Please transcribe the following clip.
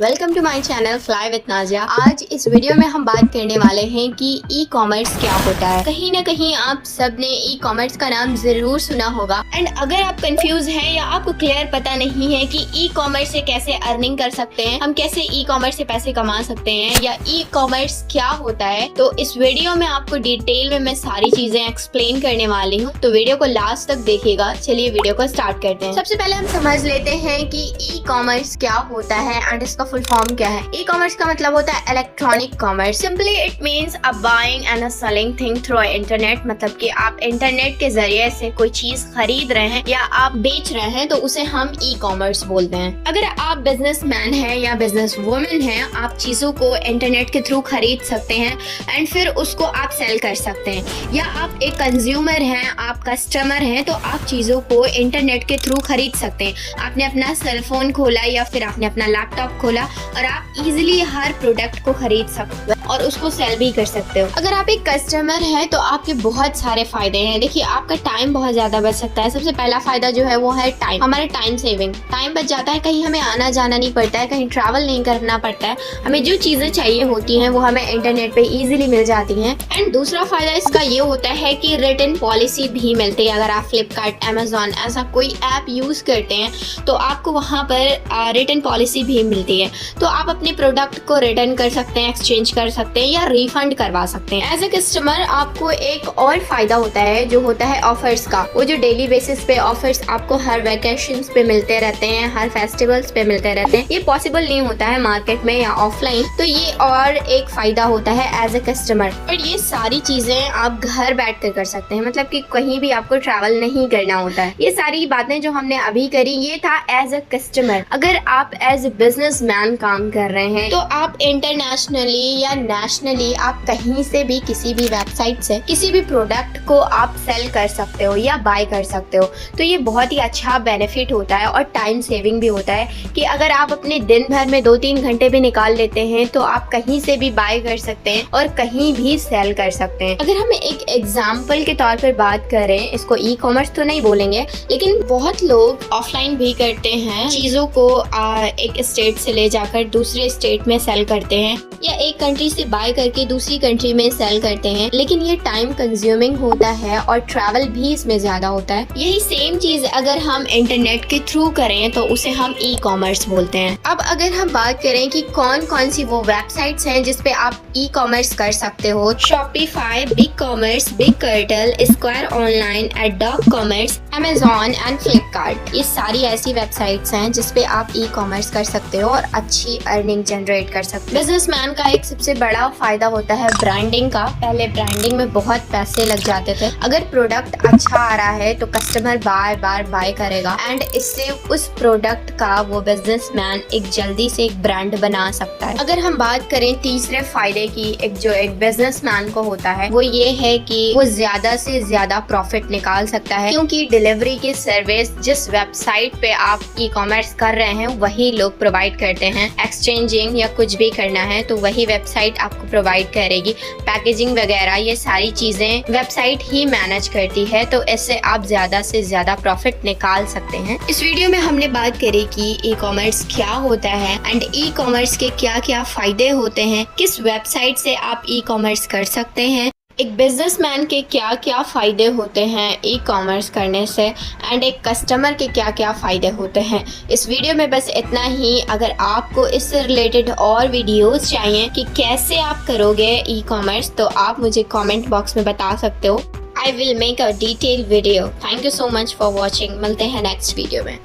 Welcome to my channel fly with Nazia. आज इस video में हम बात करने वाले हैं कि ई कॉमर्स क्या होता है। कहीं ना कहीं आप सब ने ई कॉमर्स का नाम जरूर सुना होगा एंड अगर आप कंफ्यूज हैं या आपको क्लियर पता नहीं है कि ई कॉमर्स से कैसे अर्निंग कर सकते हैं, हम कैसे ई कॉमर्स से पैसे कमा सकते हैं या ई कॉमर्स क्या होता है, तो इस वीडियो में आपको डिटेल में मैं सारी चीजें एक्सप्लेन करने वाली हूँ। तो वीडियो को लास्ट तक देखिएगा। चलिए वीडियो को स्टार्ट करते हैं। सबसे पहले हम समझ लेते हैं कि ई कॉमर्स क्या होता है एंड इसका फुल फॉर्म क्या है। ई कॉमर्स का मतलब होता है electronic commerce. Simply it means a buying and a selling thing through internet. मतलब कि आप इंटरनेट के जरिए से कोई चीज खरीद रहे हैं या आप बेच रहे हैं तो उसे हम ई कॉमर्स बोलते हैं। अगर आप बिजनेसमैन हैं या बिजनेस वुमेन हैं, आप चीजों को इंटरनेट के थ्रू खरीद सकते हैं एंड फिर उसको आप सेल कर सकते हैं। या आप एक कंज्यूमर हैं, आप कस्टमर हैं, तो आप चीजों को इंटरनेट के थ्रू खरीद सकते हैं। आपने अपना सेलफोन खोला या फिर आपने अपना लैपटॉप खोला और आप इजीली हर प्रोडक्ट को खरीद सकते हो और उसको सेल भी कर सकते हो। अगर आप एक कस्टमर हैं तो आपके बहुत सारे फायदे हैं। देखिए, आपका टाइम बहुत ज्यादा बच सकता है। सबसे पहला फायदा जो है वो है टाइम। हमारे टाइम सेविंग, टाइम बच जाता है। कहीं हमें आना जाना नहीं पड़ता है, कहीं ट्रैवल नहीं करना पड़ता है। हमें जो चीजें चाहिए होती हैं वो हमें इंटरनेट पे इजीली मिल जाती हैं। एंड दूसरा फायदा इसका ये होता है कि रिटर्न पॉलिसी भी मिलती है। अगर आप फ्लिपकार्ट, अमेजोन ऐसा कोई ऐप यूज करते हैं तो आपको वहाँ पर रिटर्न पॉलिसी भी मिलती है। तो आप अपने प्रोडक्ट को रिटर्न कर सकते हैं, एक्सचेंज कर सकते हैं या रिफंड करवा सकते हैं। एज ए कस्टमर आपको एक और फायदा होता है जो होता है ऑफर्स का। वो जो डेली बेसिस पे ऑफर्स आपको हर वेकेशंस पे मिलते रहते हैं, हर फेस्टिवल्स पे मिलते रहते हैं। ये पॉसिबल नहीं होता है मार्केट में या ऑफलाइन, तो ये और एक फायदा होता है एज ए कस्टमर। और ये सारी चीजें आप घर बैठ कर कर सकते हैं, मतलब कि कहीं भी आपको ट्रैवल नहीं करना होता है। ये सारी बातें जो हमने अभी करी ये था एज ए कस्टमर। अगर आप एज ए बिजनेसमैन काम कर रहे हैं तो आप इंटरनेशनली या नेशनली आप कहीं से भी किसी भी वेबसाइट से किसी भी प्रोडक्ट को आप सेल कर सकते हो या बाय कर सकते हो। तो ये बहुत ही अच्छा बेनिफिट होता है और टाइम सेविंग भी होता है कि अगर आप अपने दिन भर में 2-3 घंटे भी निकाल लेते हैं तो आप कहीं से भी बाय कर सकते हैं और कहीं भी सेल कर सकते हैं। अगर हम एक एग्जाम्पल के तौर पर बात करें, इसको ई कॉमर्स तो नहीं बोलेंगे लेकिन बहुत लोग ऑफलाइन भी करते हैं, चीजों को एक स्टेट से ले जाकर दूसरे स्टेट में सेल करते हैं या एक कंट्री से बाय करके दूसरी कंट्री में सेल करते हैं। लेकिन ये टाइम कंज्यूमिंग होता है और ट्रैवल भी इसमें ज्यादा होता है। यही सेम चीज अगर हम इंटरनेट के थ्रू करें तो उसे हम ई कॉमर्स बोलते हैं। अब अगर हम बात करें कि कौन कौन सी वो वेबसाइट्स हैं जिसपे आप ई कॉमर्स कर सकते हो, Shopify, big commerce, big curtail, square online, ad hoc commerce, Amazon and Flipkart, ये सारी ऐसी वेबसाइट्स हैं जिसपे आप ई कॉमर्स कर सकते हो और अच्छी अर्निंग जनरेट कर सकते हो। बिजनेसमैन का एक सबसे बड़ा फायदा होता है ब्रांडिंग का। पहले ब्रांडिंग में बहुत पैसे लग जाते थे। अगर प्रोडक्ट अच्छा आ रहा है तो कस्टमर बार बार बाय करेगा एंड इससे उस प्रोडक्ट का वो बिजनेसमैन एक जल्दी से एक ब्रांड बना सकता है। अगर हम बात करें तीसरे फायदे की, एक बिजनेसमैन को होता है वो ये है कि वो ज्यादा से ज्यादा प्रॉफिट निकाल सकता है, क्योंकि डिलीवरी की सर्विस जिस वेबसाइट पे आप ई कॉमर्स कर रहे हैं वही लोग प्रोवाइड करते हैं। एक्सचेंजिंग या कुछ भी करना है तो वही वेबसाइट आपको प्रोवाइड करेगी। पैकेजिंग वगैरह ये सारी चीजें वेबसाइट ही मैनेज करती है, तो इससे आप ज्यादा से ज्यादा प्रॉफिट निकाल सकते हैं। इस वीडियो में हमने बात करी कि ई कॉमर्स क्या होता है एंड ई कॉमर्स के क्या क्या फायदे होते हैं, किस वेबसाइट से आप ई कॉमर्स कर सकते हैं, एक बिजनेसमैन के क्या क्या फायदे होते हैं ई कॉमर्स करने से एंड एक कस्टमर के क्या क्या फायदे होते हैं। इस वीडियो में बस इतना ही। अगर आपको इससे रिलेटेड और वीडियोस चाहिए कि कैसे आप करोगे ई कॉमर्स तो आप मुझे कमेंट बॉक्स में बता सकते हो। I will make a detail video. Thank you so much for watching. मिलते हैं नेक्स्ट वीडियो में।